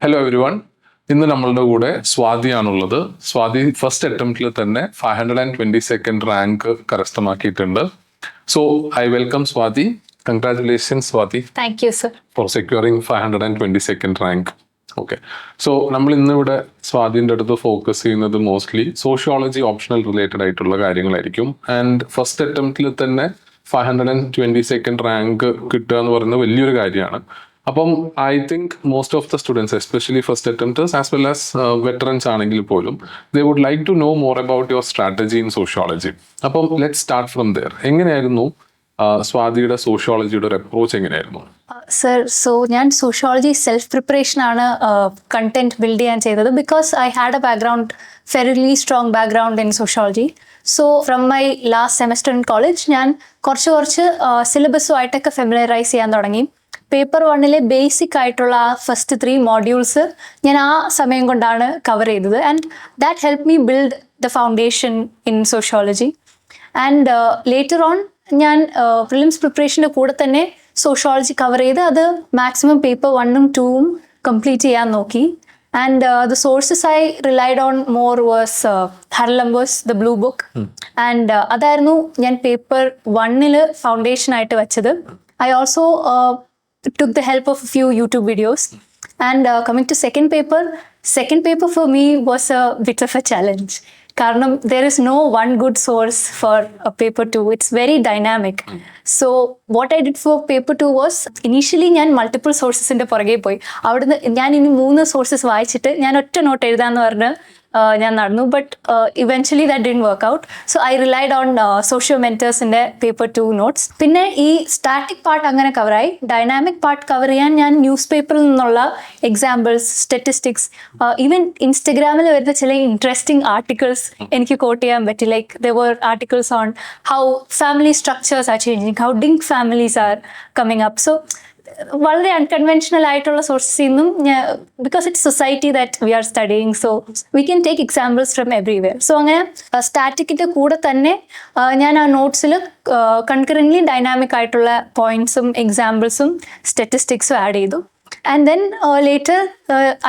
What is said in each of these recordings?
Hello every one. ഇന്ന് നമ്മളുടെ കൂടെ സ്വാതി ആണുള്ളത്. സ്വാതി ഫസ്റ്റ് അറ്റംപ്റ്റിൽ തന്നെ 522 റാങ്ക് കരസ്ഥമാക്കിയിട്ടുണ്ട്. So I welcome Swathi. Congratulations Swathi. Thank you sir for securing 522 rank. Okay, so നമ്മൾ ഇന്നിവിടെ സ്വാതിൻ്റെ അടുത്ത് ഫോക്കസ് ചെയ്യുന്നത് മോസ്റ്റ്ലി സോഷ്യോളജി ഓപ്ഷണൽ റിലേറ്റഡ് ആയിട്ടുള്ള കാര്യങ്ങളായിരിക്കും. ആൻഡ് ഫസ്റ്റ് അറ്റംപ്റ്റിൽ തന്നെ 522 റാങ്ക് കിട്ടുക എന്ന് പറയുന്നത് വലിയൊരു കാര്യമാണ്. അപ്പം I think most of the students, especially first attempters as well as veterans ആണെങ്കിൽ പോലും, they would like to know more about your strategy in sociology. അപ്പം ലെറ്റ് സ്റ്റാർട്ട് ഫ്രം ദെയർ. എങ്ങനെയായിരുന്നു സ്വാതിയുടെ സോഷ്യോളജിയുടെ ഒരു അപ്രോച്ച് എങ്ങനെയായിരുന്നു? സർ, സോ ഞാൻ sociology self preparation ആണ് കണ്ടന്റ് ബിൽഡ് ചെയ്യാൻ ചെയ്തത്. Because I had a background, fairly strong background in sociology. So from my last semester in college ഞാൻ കുറച്ച് സിലബസുമായിട്ടൊക്കെ ഫെമിലറൈസ് ചെയ്യാൻ തുടങ്ങി. പേപ്പർ 1 ബേസിക് ആയിട്ടുള്ള ഫസ്റ്റ് 3 മോഡ്യൂൾസ് ഞാൻ ആ സമയം കൊണ്ടാണ് കവർ ചെയ്തത്. And that help me build the foundation in sociology. And later on ഞാൻ പ്രിലിംസ് പ്രിപ്പറേഷൻ്റെ കൂടെ തന്നെ സോഷ്യോളജി കവർ ചെയ്ത് അത് മാക്സിമം പേപ്പർ 1ഉം 2ഉം കംപ്ലീറ്റ് ചെയ്യാൻ നോക്കി. And the sources I relied on more was Haralambos the blue book. And അതായിരുന്നു ഞാൻ പേപ്പർ 1 ഫൗണ്ടേഷൻ ആയിട്ട് വെച്ചത്. I also took the help of a few YouTube videos. And coming to second paper for me was a bit of a challenge. Karnam, there is no one good source for a paper 2. It's very dynamic. So what I did for paper 2 was, initially ഞാൻ multiple sources ന്റെ പുറകെ പോയി. അവിടുന്ന് ഞാൻ ഇനി 3 sources വായിച്ചിട്ട് ഞാൻ ഒറ്റ നോട്ട് എഴുതാന്ന് പറഞ്ഞ് ഞാൻ നടന്നു. But eventually that didn't work out. So I relied on SocioMentorsന്റെ പേപ്പർ 2 നോട്ട്സ്. പിന്നെ ഈ സ്റ്റാറ്റിക് പാർട്ട് അങ്ങനെ കവറായി. ഡൈനാമിക് പാർട്ട് കവർ ചെയ്യാൻ ഞാൻ ന്യൂസ് പേപ്പറിൽ നിന്നുള്ള എക്സാമ്പിൾസ്, സ്റ്റാറ്റിസ്റ്റിക്സ്, ഈവൻ ഇൻസ്റ്റഗ്രാമിൽ വരുന്ന ചില ഇൻട്രസ്റ്റിംഗ് ആർട്ടിക്കിൾസ് എനിക്ക് കോട്ട് ചെയ്യാൻ പറ്റി. Like there were articles on how family structures are changing, how DINK families are coming up. So വളരെ അൺകൺവെൻഷണൽ ആയിട്ടുള്ള സോഴ്സസിൽ നിന്നും, because it's society that we are studying, so we can take examples from everywhere. So അങ്ങനെ സ്റ്റാറ്റിക്കിൻ്റെ കൂടെ തന്നെ ഞാൻ ആ നോട്ട്സിൽ കൺകറൻ്റ്ലി ഡൈനാമിക് ആയിട്ടുള്ള പോയിന്റ്സും എക്സാമ്പിൾസും സ്റ്റാറ്റിസ്റ്റിക്സും ആഡ് ചെയ്തു. And then later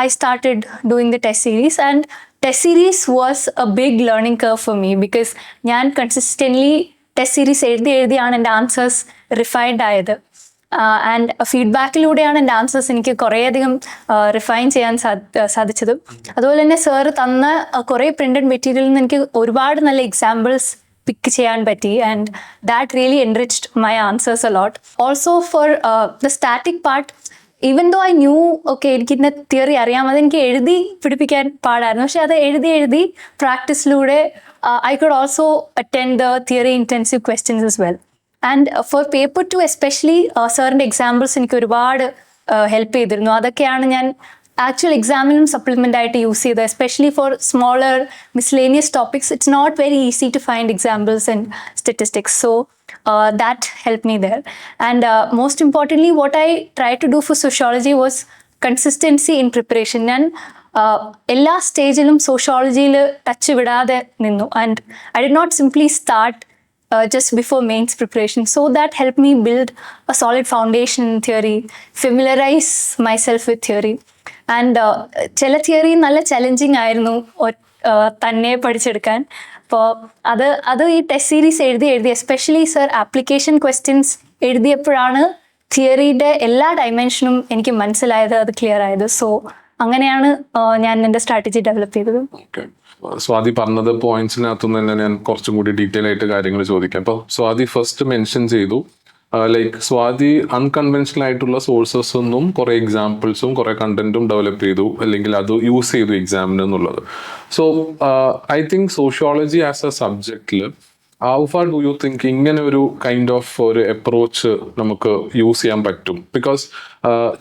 I started doing the test series. And test series was a big learning curve for me. Because ഞാൻ കൺസിസ്റ്റൻ്റ്ലി ടെസ്റ്റ് സീരീസ് എഴുതിയാണ് എൻ്റെ ആൻസേഴ്സ് റിഫൈൻഡ് ആയത്. ആൻഡ് ഫീഡ്ബാക്കിലൂടെയാണ് എൻ്റെ ആൻസേഴ്സ് എനിക്ക് കുറേയധികം റിഫൈൻ ചെയ്യാൻ സാധിച്ചത്. അതുപോലെ തന്നെ സാറ് തന്ന കുറേ പ്രിൻറ്റഡ് മെറ്റീരിയലിൽ നിന്ന് എനിക്ക് ഒരുപാട് നല്ല എക്സാമ്പിൾസ് പിക്ക് ചെയ്യാൻ പറ്റി. And that really enriched my answers a lot. Also for the static part, even though I knew okay എനിക്കിന്ന തിയറി അറിയാം, അതെനിക്ക് എഴുതി പിടിപ്പിക്കാൻ പാടായിരുന്നു. പക്ഷെ അത് എഴുതി പ്രാക്ടീസിലൂടെ I could also attend the theory intensive questions as well. And for paper 2 especially സാറിൻ്റെ എക്സാമ്പിൾസ് എനിക്ക് ഒരുപാട് ഹെൽപ്പ് ചെയ്തിരുന്നു. അതൊക്കെയാണ് ഞാൻ ആക്ച്വൽ എക്സാമിനും സപ്ലിമെൻ്റ് ആയിട്ട് യൂസ് ചെയ്തത്. Especially for smaller miscellaneous topics, it's not very easy to find examples and statistics. So that helped me there. And most importantly, what I tried to do for sociology was consistency in preparation. ഞാൻ എല്ലാ സ്റ്റേജിലും സോഷ്യോളജിയിൽ touch വിടാതെ നിന്നു. And I did not simply start just before mains preparation. So that helped me build a solid foundation in theory, familiarize myself with theory. And ചില theory നല്ല challenging ആയിരുന്നു തന്നെ പഠിച്ചെടുക്കാൻ. അപ്പോൾ അത് ഈ ടെസ്റ്റ് സീരീസ് എഴുതി എസ്പെഷ്യലി സർ ആപ്ലിക്കേഷൻ ക്വസ്റ്റ്യൻസ് എഴുതിയപ്പോഴാണ് തിയറിയുടെ എല്ലാ ഡയമെൻഷനും എനിക്ക് മനസ്സിലായത്, അത് ക്ലിയർ ആയത്. സോ അങ്ങനെയാണ് ഞാൻ എൻ്റെ സ്ട്രാറ്റജി ഡെവലപ്പ് ചെയ്തത്. സ്വാതി പറഞ്ഞത് പോയിന്റ്സിനകത്തുനിന്ന് തന്നെ ഞാൻ കുറച്ചും കൂടി ഡീറ്റെയിൽ ആയിട്ട് കാര്യങ്ങൾ ചോദിക്കാം. അപ്പോൾ സ്വാതി ഫസ്റ്റ് മെൻഷൻ ചെയ്തു ലൈക്ക് സ്വാതി അൺകൺവെൻഷണൽ ആയിട്ടുള്ള സോഴ്സസ് ഒന്നും കുറെ എക്സാമ്പിൾസും കുറെ കണ്ടന്റും ഡെവലപ്പ് ചെയ്തു, അല്ലെങ്കിൽ അത് യൂസ് ചെയ്തു എക്സാമിന് എന്നുള്ളത്. So I think sociology as a സബ്ജക്റ്റിൽ how far do you think ഇങ്ങനെ ഒരു കൈൻഡ് ഓഫ് ഒരു അപ്രോച്ച് നമുക്ക് യൂസ് ചെയ്യാൻ പറ്റും? ബിക്കോസ്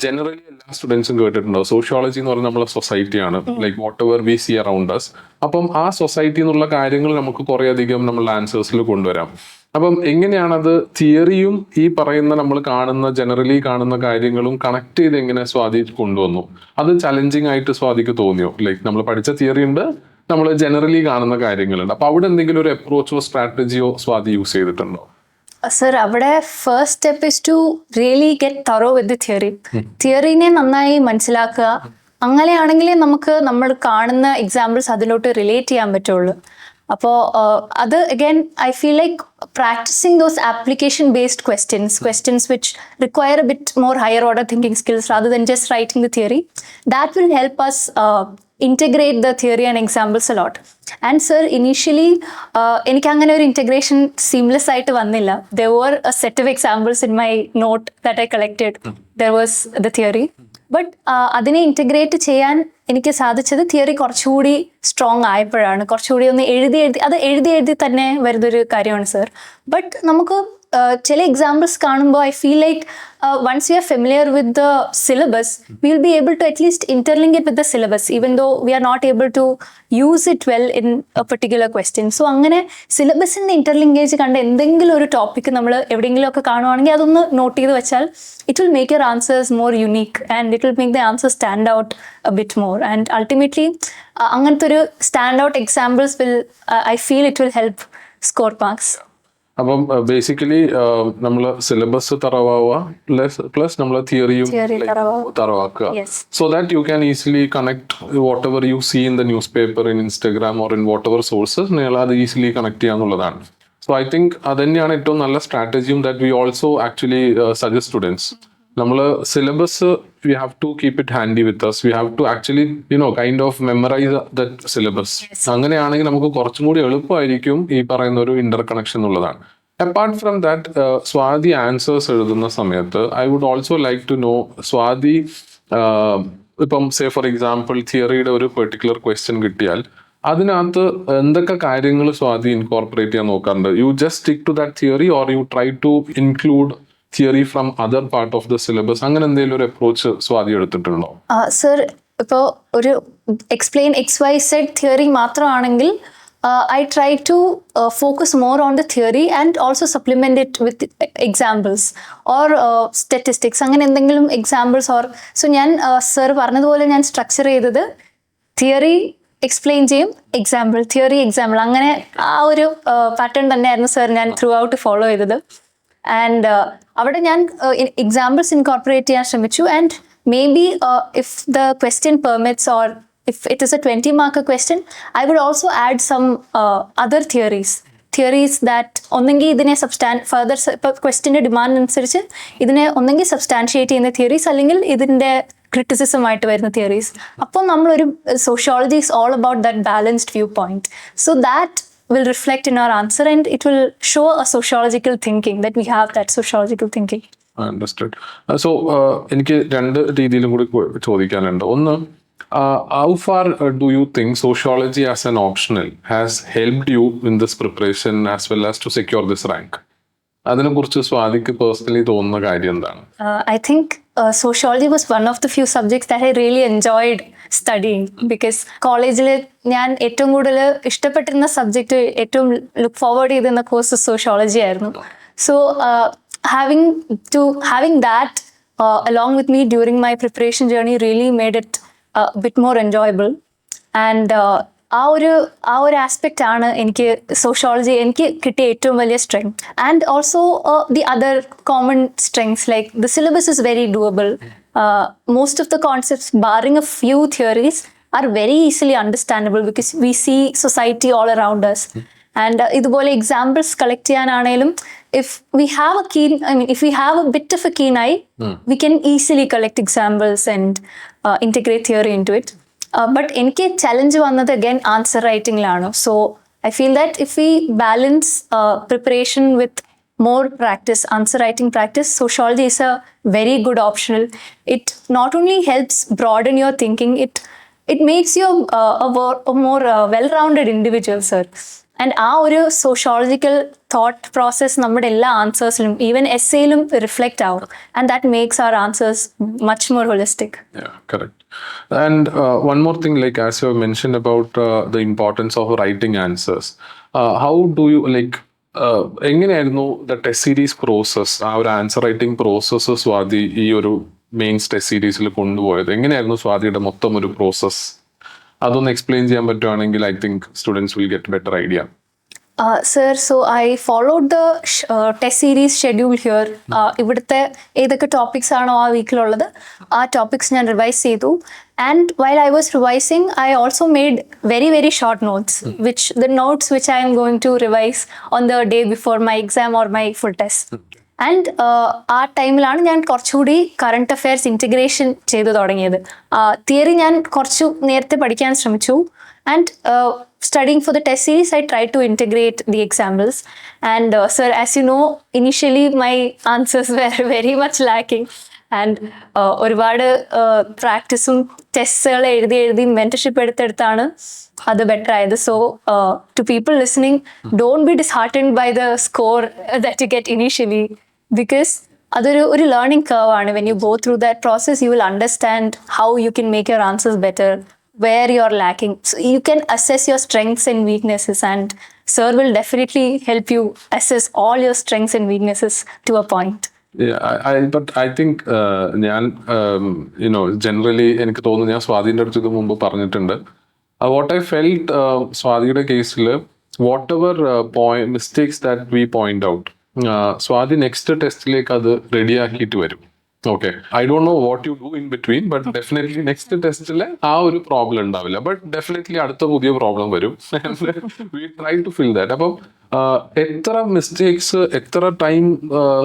ജനറലി എല്ലാ സ്റ്റുഡൻസും കേട്ടിട്ടുണ്ടാവും സോഷ്യോളജി എന്ന് പറഞ്ഞാൽ നമ്മളെ സൊസൈറ്റിയാണ്, like whatever we see around us. അപ്പം ആ സൊസൈറ്റി എന്നുള്ള കാര്യങ്ങൾ നമുക്ക് കുറേ അധികം നമ്മളുടെ ആൻസേഴ്സിൽ കൊണ്ടുവരാം. അപ്പം എങ്ങനെയാണത് തിയറിയും ഈ പറയുന്ന നമ്മൾ ജനറലി കാണുന്ന കാര്യങ്ങളും കണക്ട് ചെയ്ത് എങ്ങനെ സ്വാതി കൊണ്ടുവന്നു? അത് ചലഞ്ചിങ് ആയിട്ട് സ്വാതിക്ക് തോന്നിയോ? ലൈക്ക് നമ്മൾ പഠിച്ച തിയറി ഉണ്ട്, നമ്മൾ ജനറലി കാണുന്ന കാര്യങ്ങളുണ്ട്. അപ്പൊ അവിടെ എന്തെങ്കിലും ഒരു അപ്രോച്ചോ സ്ട്രാറ്റജിയോ സ്വാതി യൂസ് ചെയ്തിട്ടുണ്ടോ? സർ, അവിടെ first step is to really get thorough with the theory. തിയറിനെ നന്നായി മനസ്സിലാക്കുക, അങ്ങനെയാണെങ്കിലേ നമുക്ക് നമ്മൾ കാണുന്ന എക്സാമ്പിൾസ് അതിലോട്ട് റിലേറ്റ് ചെയ്യാൻ പറ്റുള്ളൂ. അപ്പോൾ അത് again I feel like practicing those application based questions which require a bit more higher order thinking skills rather than just writing the theory, that will help us integrate the theory and examples a lot. And sir, initially എനിക്ക് അങ്ങനെ ഒരു integration seamless ആയിട്ട് വന്നില്ല. There were a set of examples in my note that I collected. There was the theory. But അതിനെ integrate ചെയ്യാൻ എനിക്ക് സാധിച്ചത് theory കുറച്ചുകൂടി സ്ട്രോങ് ആയപ്പോഴാണ്. കുറച്ചുകൂടി ഒന്ന് എഴുതി തന്നെ വരുന്നൊരു കാര്യമാണ് സർ. ബട്ട് നമുക്ക് ചില എക്സാമ്പിൾസ് കാണുമ്പോൾ I feel like once you are familiar with the syllabus we will be able to at least interlink it with the syllabus even though we are not able to use it well in a particular question. So അങ്ങനെ സിലബസിൻ്റെ ഇന്റർലിങ്കേജ് കണ്ട എന്തെങ്കിലും ഒരു topic നമ്മൾ എവിടെയെങ്കിലും ഒക്കെ കാണുവാണെങ്കിൽ അതൊന്ന് not ചെയ്ത് വെച്ചാൽ it will make your answers more unique and it will make the answers stand out a bit more, and ultimately അങ്ങനത്തെ ഒരു stand out examples will I feel it will help score marks. അപ്പം basically നമ്മൾ syllabus തറവാവുക plus നമ്മൾ തിയറിയും തറവാക്കുക, so that you can easily connect whatever you see in the newspaper, in Instagram or in whatever sources നിങ്ങൾ അത് easily connect ചെയ്യാന്നുള്ളതാണ്. So I think അത് തന്നെയാണ് ഏറ്റവും നല്ല സ്ട്രാറ്റജിയും that we also actually suggest students. നമ്മൾ syllabus we have to keep it handy with us. We have to actually kind of memorise that syllabus. അങ്ങനെയാണെങ്കിൽ നമുക്ക് കുറച്ചും കൂടി എളുപ്പമായിരിക്കും ഈ പറയുന്ന ഒരു ഇന്റർ കണക്ഷൻ എന്നുള്ളതാണ്. Apart from that, Swathi answers എഴുതുന്ന സമയത്ത് I would also like to know, Swathi ഇപ്പം സേ ഫോർ എക്സാമ്പിൾ തിയറിയുടെ ഒരു പെർട്ടിക്കുലർ ക്വസ്റ്റ്യൻ കിട്ടിയാൽ അതിനകത്ത് എന്തൊക്കെ കാര്യങ്ങൾ സ്വാതി ഇൻകോർപ്പറേറ്റ് ചെയ്യാൻ നോക്കാറുണ്ട്? You just stick to that theory or you try to include theory from other part of the syllabus? അങ്ങനെ എന്തെങ്കിലും ഒരു അപ്രോച്ച് സ്വാതി എടുത്തിട്ടുണ്ടോ? സർ, ഇപ്പോൾ ഒരു എക്സ്പ്ലെയിൻ XYZ തിയറി മാത്രമാണെങ്കിൽ I try to focus more on the theory and also supplement it with examples or statistics. അങ്ങനെ എന്തെങ്കിലും examples or so ഞാൻ സർ പറഞ്ഞതുപോലെ ഞാൻ സ്ട്രക്ചർ ചെയ്തത് തിയറി എക്സ്പ്ലെയിൻ ചെയ്യും, എക്സാമ്പിൾ, തിയറി, എക്സാമ്പിൾ, അങ്ങനെ ആ ഒരു പാറ്റേൺ തന്നെയായിരുന്നു സർ ഞാൻ ത്രൂ ഔട്ട് ഫോളോ ചെയ്തത്. ആൻഡ് അവിടെ ഞാൻ എക്സാമ്പിൾസ് ഇൻകോർപ്പറേറ്റ് ചെയ്യാൻ ശ്രമിച്ചു. And may be if the question permits or if it is a 20 marker question, I would also add some other theories that ഒന്നെങ്കിൽ ഇതിനെ ഫർദർ ക്വസ്റ്റ്യൻ്റെ ഡിമാൻഡ് അനുസരിച്ച് ഇതിനെ ഒന്നെങ്കിൽ സബ്സ്റ്റാൻഷിയേറ്റ് ചെയ്യുന്ന തിയറീസ് അല്ലെങ്കിൽ ഇതിൻ്റെ ക്രിറ്റിസിസം ആയിട്ട് വരുന്ന തിയറീസ്. അപ്പോൾ നമ്മളൊരു sociology is all about that balanced view point. So that will reflect in our answer and it will show a sociological thinking that we have that sociological thinking. Understood. So എനിക്ക് രണ്ട് രീതിയിലും കൂടി ചോദിക്കാനുണ്ട്. ഒന്ന്, how far do you think sociology as an optional has helped you in this preparation as well as to secure this rank? അതിനെ കുറിച്ച് സ്വാതിക്ക് personally തോന്നുന്ന കാര്യം എന്താണ്? I think sociology was one of the few subjects that I really enjoyed studying because കോളേജിൽ ഞാൻ ഏറ്റവും കൂടുതൽ ഇഷ്ടപ്പെട്ടിരുന്ന subject, ഏറ്റവും ലുക്ക് ഫോർവേഡ് ചെയ്തിരുന്ന കോഴ്സ് സോഷ്യോളജി ആയിരുന്നു. So having that along with me during my preparation journey really made it a bit more enjoyable. And ആ ഒരു aspect ആണ് എനിക്ക് സോഷ്യോളജി എനിക്ക് കിട്ടിയ ഏറ്റവും വലിയ strength. And also the other common strengths like the syllabus is very doable. Most of the concepts barring a few theories are very easily understandable because we see society all around us. And ഇതുപോലെ examples collect ചെയ്യാനാണേലും if we have a bit of a keen eye, we can easily collect examples and integrate theory into it. But എനിക്ക് challenge വന്നത് again answer റൈറ്റിംഗിലാണ്. So I feel that if we balance preparation with more practice, answer writing practice, sociology is a very good optional. It not only helps broaden your thinking, it makes you a more well-rounded individual, sir. And ആ ഒരു sociological thought process നമ്മുടെ എല്ലാ ആൻസേഴ്സിലും even എസ്സേയിലും reflect ആവും. And that makes our answers much more holistic. Correct. And one more thing, like as you have mentioned about the importance of writing answers, how do you എങ്ങനെയായിരുന്നു the test series process, ആ ഒരു answer writing process Swathi ഈ ഒരു mains test സീരീസിൽ കൊണ്ടുപോയത്? എങ്ങനെയായിരുന്നു സ്വാതിയുടെ മൊത്തം ഒരു പ്രോസസ്? അതൊന്ന് എക്സ്പ്ലെയിൻ ചെയ്യാൻ പറ്റുവാണെങ്കിൽ I think students will get better idea. Sir, so I followed the test series schedule here. ഇവിടുത്തെ ഏതൊക്കെ ടോപ്പിക്സ് ആണോ ആ വീക്കിലുള്ളത് ആ ടോപ്പിക്സ് ഞാൻ റിവൈസ് ചെയ്തു. And while I was revising, I also made very, very short notes, which I am going to revise on the day before my exam or my full test. And ആ ടൈമിലാണ് ഞാൻ കുറച്ചുകൂടി current affairs integration ചെയ്തു തുടങ്ങിയത്. Theory ഞാൻ കുറച്ചു നേരത്തെ പഠിക്കാൻ ശ്രമിച്ചു. And studying for the test series, I tried to integrate the examples. And sir, as you know, initially my answers were very much lacking. And ഒരുപാട് പ്രാക്ടീസും ടെസ്റ്റുകൾ എഴുതി മെന്റർഷിപ്പ് എടുത്തെടുത്താണ് അത് ബെറ്റർ ആയത്. So to people listening, don't be disheartened by the score that you get initially, because അതൊരു learning curve ആണ്. When you go through that process, you will understand how you can make your answers better, where you're lacking. So you can assess your strengths and weaknesses, and sir will definitely help you assess all your strengths and weaknesses to a point. Yeah, but I think ഞാൻ generally എനിക്ക് തോന്നുന്നു, ഞാൻ സ്വാതിൻ്റെ അടുത്ത് ഇത് മുമ്പ് പറഞ്ഞിട്ടുണ്ട്, what I felt സ്വാതിയുടെ കേസിൽ, whatever mistakes that we point out, Swathi next ടെസ്റ്റിലേക്ക് അത് റെഡിയാക്കിയിട്ട് വരും. Okay, I don't know what you do in between, but definitely next ടെസ്റ്റിൽ ആ ഒരു പ്രോബ്ലം ഉണ്ടാവില്ല, ബട്ട് ഡെഫിനറ്റ്ലി അടുത്ത പുതിയ പ്രോബ്ലം വരും. We try to fill that. അപ്പം എത്ര മിസ്റ്റേക്സ്, എത്ര ടൈം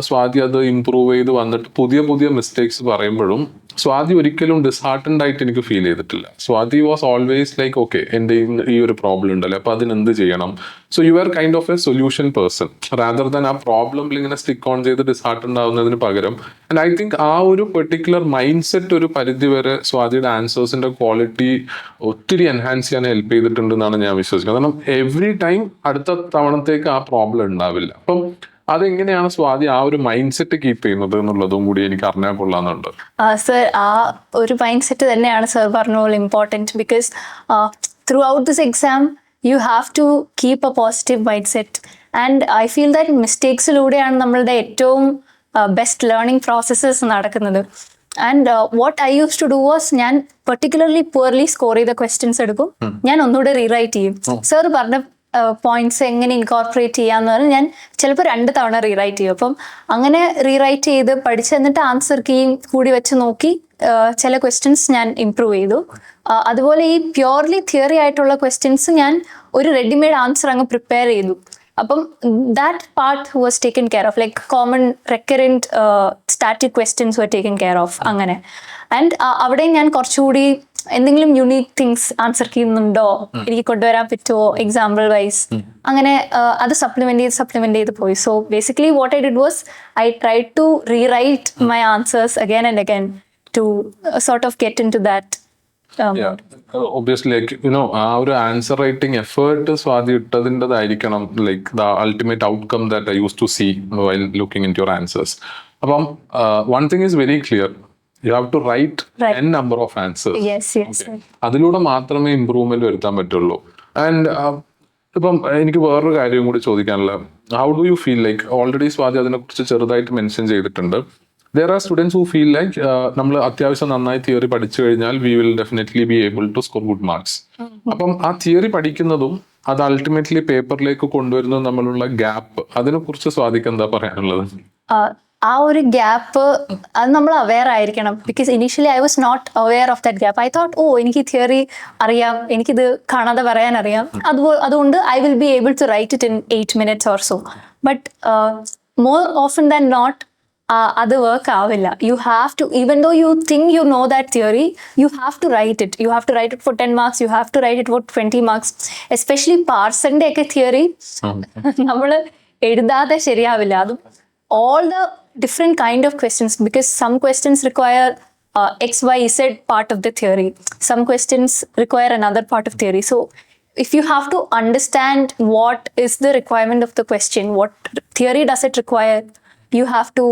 സ്വാതി അത് ഇമ്പ്രൂവ് ചെയ്ത് വന്നിട്ട് പുതിയ പുതിയ മിസ്റ്റേക്സ് പറയുമ്പോഴും സ്വാതി ഒരിക്കലും ഡിസ്ഹാർട്ടൻഡ് ആയിട്ട് എനിക്ക് ഫീൽ ചെയ്തിട്ടില്ല. Swathi was always like, okay, എൻ്റെ ഈ ഒരു പ്രോബ്ലം ഉണ്ടല്ലോ, അപ്പൊ അതിനെന്ത് ചെയ്യണം. So you are kind of a solution person rather than ആ പ്രോബ്ലമിൽ ഇങ്ങനെ സ്റ്റിക്ക് ഓൺ ചെയ്ത് ഡിസ്ഹാർട്ടൻഡ് ആവുന്നതിന് പകരം. ആൻഡ് ഐ തിങ്ക് ആ ഒരു പെർട്ടിക്കുലർ മൈൻഡ് സെറ്റ് ഒരു പരിധി വരെ സ്വാതിയുടെ ആൻസേഴ്സിന്റെ ക്വാളിറ്റി ഒത്തിരി എൻഹാൻസ് ചെയ്യാൻ ഹെൽപ്പ് ചെയ്തിട്ടുണ്ടെന്നാണ് ഞാൻ വിശ്വസിക്കുന്നത്. കാരണം എവറി ടൈം അടുത്ത തവണത്തേക്ക് ആ പ്രോബ്ലം ഉണ്ടാവില്ല. അപ്പം അതെങ്ങനെയാണ് സ്വാതി ആ ഒരു മൈൻഡ് സെറ്റ് കീപ്പ് ചെയ്യുന്നത് എന്നുള്ളതും കൂടി എനിക്ക് അറിഞ്ഞാൽ കൊള്ളാന്നുണ്ട്. സർ, ആ ഒരു മൈൻഡ് സെറ്റ് തന്നെയാണ് സർ പറഞ്ഞ പോലെ important. Because throughout this exam you have to keep a positive mindset. And I feel that മിസ്റ്റേക്സിലൂടെയാണ് നമ്മളുടെ ഏറ്റവും ബെസ്റ്റ് ലേണിംഗ് പ്രോസസ്സസ് നടക്കുന്നത്. And what I use to do was, ഞാൻ particularly poorly score ചെയ്ത questions എടുക്കും, ഞാൻ ഒന്നുകൂടെ rewrite ചെയ്യും. സർ പറഞ്ഞ പോയിന്റ്സ് എങ്ങനെ ഇൻകോർപ്പറേറ്റ് ചെയ്യാന്ന് പറഞ്ഞാൽ ഞാൻ ചിലപ്പോൾ 2 തവണ റീറൈറ്റ് ചെയ്യും. അപ്പം അങ്ങനെ റീറൈറ്റ് ചെയ്ത് പഠിച്ച് എന്നിട്ട് ആൻസർ കീയും കൂടി വെച്ച് നോക്കി ചില ക്വസ്റ്റ്യൻസ് ഞാൻ ഇംപ്രൂവ് ചെയ്തു. അതുപോലെ ഈ പ്യോർലി തിയറി ആയിട്ടുള്ള ക്വസ്റ്റ്യൻസ് ഞാൻ ഒരു റെഡിമെയ്ഡ് ആൻസർ അങ്ങ് പ്രിപ്പയർ ചെയ്തു. അപ്പം that part was taken care of, like common recurrent static questions were taken care of അങ്ങനെ. ആൻഡ് അവിടെ ഞാൻ കുറച്ചുകൂടി എന്തെങ്കിലും യുണീക് തിങ്സ് ആൻസർ ചെയ്യുന്നുണ്ടോ, എനിക്ക് കൊണ്ടുവരാൻ പറ്റുമോ എക്സാമ്പിൾ വൈസ്, അങ്ങനെ അത് സപ്ലിമെന്റ് ചെയ്ത് പോയി. So basically what I did was, I try to rewrite my answers again and again to sort of get in to that. Obviously, ആ ഒരു ആൻസർ റൈറ്റിംഗ് എഫേർട്ട് സ്വാതി ഇട്ടതിൻ്റെതായിരിക്കണം, like the ultimate outcome that I use to see while looking in your answers. അപ്പം one thing is very clear, you have to write n number of answers. Yes. Okay. അതിലൂടെ മാത്രമേ improvement വരുത്താൻ പറ്റുള്ളൂ. And ഇപ്പം എനിക്ക് വേറൊരു കാര്യം കൂടി ചോദിക്കാനുള്ള, how do you feel like, already Swathi അതിനെക്കുറിച്ച് ചെറുതായിട്ട് മെൻഷൻ ചെയ്തിട്ടുണ്ട്, there are students who feel like നമ്മൾ അത്യാവശ്യം നന്നായി തിയറി പഠിച്ചു കഴിഞ്ഞാൽ we will definitely be able to score good marks. അപ്പം ആ തിയറി പഠിക്കുന്നതും അത് അൾട്ടിമേറ്റ്ലി പേപ്പറിലേക്ക് കൊണ്ടുവരുന്നതും തമ്മിലുള്ള ഗ്യാപ്പ്, അതിനെക്കുറിച്ച് സ്വാതിക്ക് എന്താ പറയാനുള്ളത്? ആ ഒരു ഗ്യാപ്പ് അത് നമ്മൾ അവെയർ ആയിരിക്കണം. Because initially I was not aware of that gap. I thought, എനിക്ക് തിയറി അറിയാം, എനിക്കിത് കാണാതെ പറയാൻ അറിയാം, അതുകൊണ്ട് I will be able to write it in 8 minutes or so. But more often than not അത് വർക്ക് ആവില്ല. You have to, even though you think you know that theory, you have to write it. You have to write it for 10 marks, you have to write it for 20 marks. Especially പാർസന്റെ ഒക്കെ theory നമ്മൾ എഴുതാതെ ശരിയാവില്ല. അതും all the different kind of questions, because some questions require X, Y, Z part of the theory. Some questions require another part of theory. So if you have to understand what is the requirement of the question, what theory does it require, you have to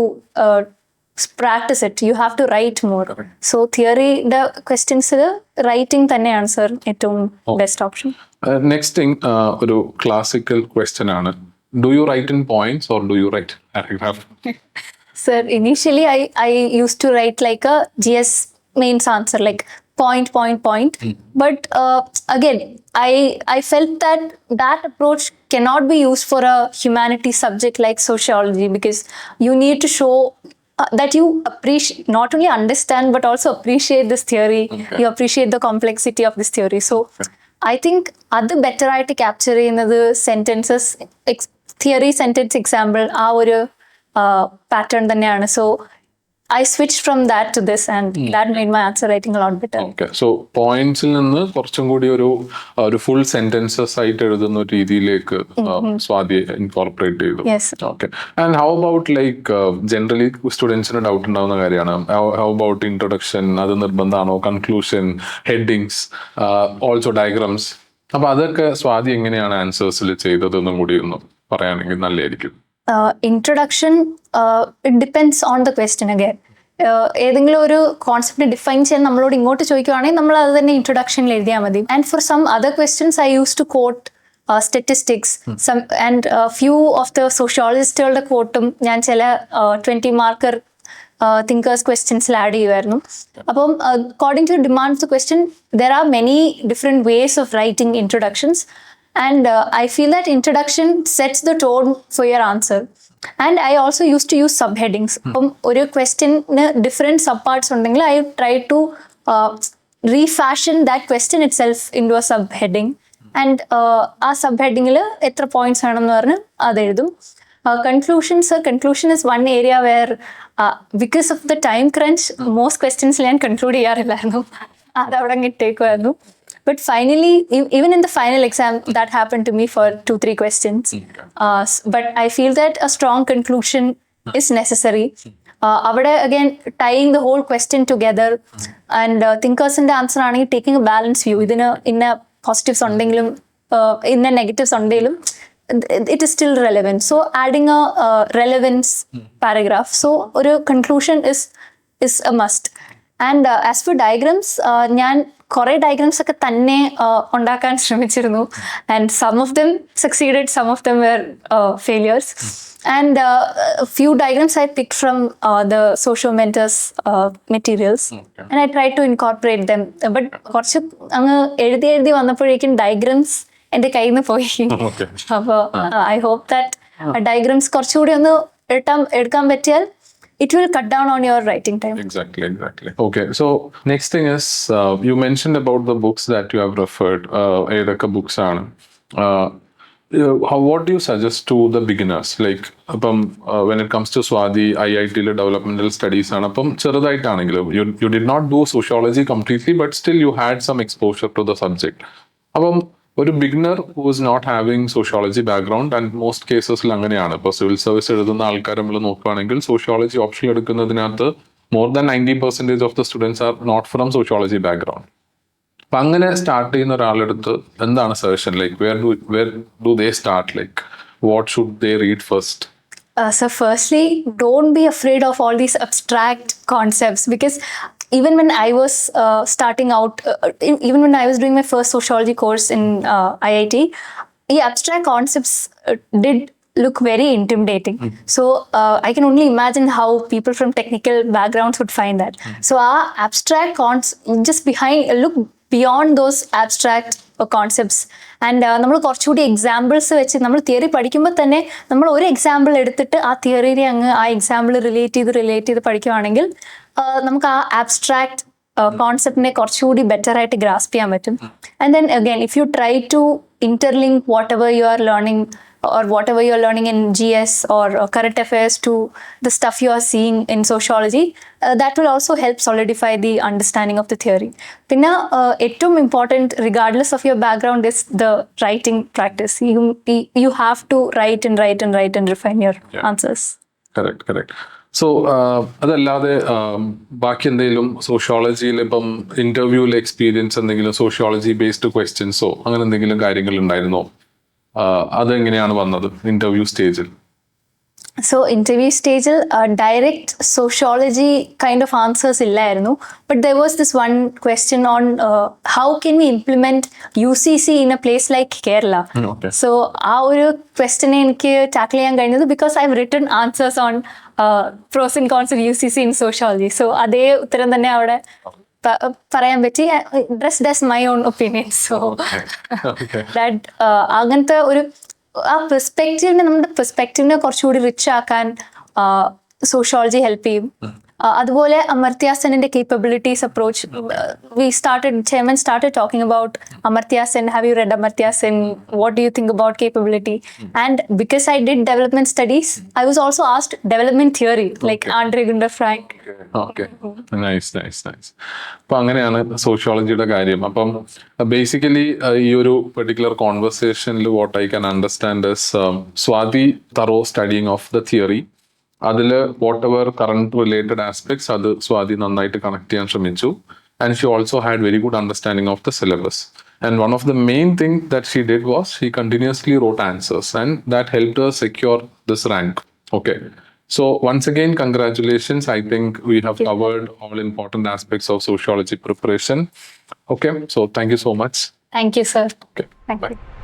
practice it. You have to write more. So theory the questions writing തന്നെ answer ഏറ്റവും best option. Next thing, ഒരു classical question ആണ്, do you write in points or do you write paragraph? Sir, initially I used to write like a GS mains answer, like point. But again, I felt that approach cannot be used for a humanities subject like sociology, because you need to show that you appreciate, not only understand but also appreciate this theory. You appreciate the complexity of this theory. So I think അത് better ആയിട്ട് capture ചെയ്യുന്നത് sentences theory sentence example ആ ഒരു pattern തന്നെയാണ്. So I switched from that to this, and that made my answer writing a lot better. Okay, so പോയിന്റ്സിൽ നിന്ന് കുറച്ചും കൂടി ഒരു ഫുൾ സെന്റൻസസ് ആയിട്ട് എഴുതുന്ന ഒരു രീതിയിലേക്ക് സ്വാതി ഇൻകോർപ്പറേറ്റ് ചെയ്തു. Yes. Okay, and how about like generally സ്റ്റുഡൻസിന് ഡൗട്ട് ഉണ്ടാവുന്ന കാര്യമാണ്, how about introduction, അത് നിർബന്ധമാണോ, കൺക്ലൂഷൻ, ഹെഡിങ്സ്, ഓൾസോ ഡയഗ്രാംസ്, അപ്പൊ അതൊക്കെ സ്വാതി എങ്ങനെയാണ് ആൻസേഴ്സിൽ ചെയ്തതെന്നും കൂടി ഒന്ന് പറയുകയാണെങ്കിൽ നല്ലതായിരിക്കും. Introduction, it depends on the question again. ഏതെങ്കിലും ഒരു കോൺസെപ്റ്റ് ഡിഫൈൻ ചെയ്യാൻ നമ്മളോട് ഇങ്ങോട്ട് ചോദിക്കുവാണെങ്കിൽ നമ്മൾ അത് തന്നെ ഇൻട്രൊഡക്ഷനിൽ എഴുതിയാൽ മതി. And for some other questions I use to quote statistics, and few of the സോഷ്യോളജിസ്റ്റുകളുടെ കോട്ടും ഞാൻ ചില 20 മാർക്കർ thinkers questions ആഡ് ചെയ്യുമായിരുന്നു. അപ്പം according to demand of the question there are many different ways of writing introductions. And I feel that introduction sets the tone for your answer. And I also used to use subheadings. ഒരു question different sub parts ഉണ്ടെങ്കിൽ I try to refashion that question itself into a subheading. And ആ subheadingൽ എത്ര points ആണെന്ന് പറഞ്ഞ് അതെഴുതും. Conclusion is one area where because of the time crunch most questions ഞാൻ conclude ചെയ്യാറില്ലായിരുന്നു, അതവിടെ ഇട്ടേക്കുമായിരുന്നു. But finally, even in the final exam, that happened to me for 2-3 questions. But I feel that a strong conclusion is necessary. Avade again tying the whole question together, and thinkers in the answer are taking a balanced view. In a positives undengilum, in a negatives undengilum, it is still relevant. So adding a relevance paragraph. So a conclusion is a must. And as for diagrams, ഞാൻ കുറേ diagrams ഒക്കെ തന്നെ ഉണ്ടാക്കാൻ ശ്രമിച്ചിരുന്നു. And some of them succeeded, some of them were failures. And few diagrams I picked from the SocioMentors materials, and I try to incorporate them. But കുറച്ച് അങ്ങ് എഴുതി വന്നപ്പോഴേക്കും ഡയഗ്രാംസ് എൻ്റെ കയ്യിൽ നിന്ന് പോയി. അപ്പോൾ ഐ ഹോപ്പ് ദാറ്റ് ഡയഗ്രാംസ് കുറച്ചുകൂടി ഒന്ന് എടുക്കാൻ പറ്റിയാൽ it will cut down on your writing time. Exactly. Okay, so next thing is you mentioned about the books that you have referred. Edaka books aanu. What do you suggest to the beginners? Like when it comes to Swati IIT developmental studies aanu, appam cherudayittaanengilum you did not do sociology completely, but still you had some exposure to the subject. Appam ഒരു beginner who is not having sociology background, and most കേസസിൽ അങ്ങനെയാണ്. ഇപ്പോൾ civil service എഴുതുന്ന ആൾക്കാർ നമ്മൾ നോക്കുകയാണെങ്കിൽ sociology option എടുക്കുന്നതിനകത്ത് more than 90% of the students are not from sociology background. അപ്പം അങ്ങനെ സ്റ്റാർട്ട് ചെയ്യുന്ന ഒരാളെടുത്ത് എന്താണ് suggestion? Like where do they start? Like what should they read first? So firstly, don't be afraid of all these abstract concepts, because even when I was starting out, even when I was doing my first sociology course in IIT, the abstract concepts did look very intimidating. So I can only imagine how people from technical backgrounds would find that. So our abstract just look beyond those abstract concepts. And നമ്മൾ കുറച്ചുകൂടി examples വെച്ച് നമ്മൾ theory പഠിക്കുമ്പോൾ തന്നെ നമ്മൾ ഒരു example എടുത്തിട്ട് ആ തിയറിയെ അങ്ങ് ആ എക്സാമ്പിൾ റിലേറ്റ് ചെയ്ത് പഠിക്കുകയാണെങ്കിൽ നമുക്ക് ആ ആബ്സ്ട്രാക്ട് കോൺസെപ്റ്റിനെ കുറച്ചുകൂടി ബെറ്റർ ആയിട്ട് ഗ്രാസ്പ് ചെയ്യാൻ പറ്റും. And then again if you try to interlink whatever you are learning or whatever you're learning in GS or current affairs to the stuff you are seeing in sociology, that will also help solidify the understanding of the theory. Pinna ettom important regardless of your background is the writing practice. You have to write and refine your answers. Correct. So അതല്ലാതെ ബാക്കി എന്തെങ്കിലും സോഷ്യോളജിയിൽ ഇപ്പം ഇന്റർവ്യൂവിൽ experience എന്തെങ്കിലും sociology based ക്വസ്റ്റ്യൻസോ അങ്ങനെ എന്തെങ്കിലും കാര്യങ്ങൾ ഉണ്ടായിരുന്നോ? അതെങ്ങനെയാണ് വന്നത് ഇന്റർവ്യൂ സ്റ്റേജിൽ? സോ ഇന്റർവ്യൂ സ്റ്റേജിൽ direct sociology kind of answers ഇല്ലായിരുന്നു. But there was this one question on how can we implement UCC in a place like Kerala. So ആ ഒരു ക്വസ്റ്റ്യനെ എനിക്ക് ടാക്കിൾ ചെയ്യാൻ കഴിഞ്ഞത് because I have written answers on pros and cons of UCC in sociology. So അതേ ഉത്തരം തന്നെ അവിടെ പറയാൻ പറ്റി. Does my own opinion. So that അങ്ങനത്തെ ഒരു ആ നമ്മുടെ പെർസ്പെക്റ്റീവിനെ കുറച്ചുകൂടി റിച്ച് ആക്കാൻ സോഷ്യോളജി ഹെൽപ്പ് ചെയ്യും. അതുപോലെ അമർത്യ സെന്നിന്റെ capabilities approach chairman started talking about Amartya Sen. Have you read Amartya Sen? What do you think about capability? And because I did development studies, I was also asked development theory, like Andre Gunder Frank. Okay, nice nice nice. അപ്പൊ അങ്ങനെയാണ് സോഷ്യോളജിയുടെ കാര്യം. അപ്പം basically ഈ ഒരു particular കോൺവെർസേഷനിൽ what I can understand Swathi thorough studying of the theory. അതിൽ whatever current related aspects അത് സ്വാതി നന്നായിട്ട് കണക്ട് ചെയ്യാൻ ശ്രമിച്ചു. And she also had very good understanding of the syllabus. And one of the main thing that she did was she continuously wrote answers, and that helped her secure this rank. Okay. So once again, congratulations. I think we have covered all important aspects of sociology preparation. Okay. So thank you so much. Thank you, sir. Okay. Thank Bye. you.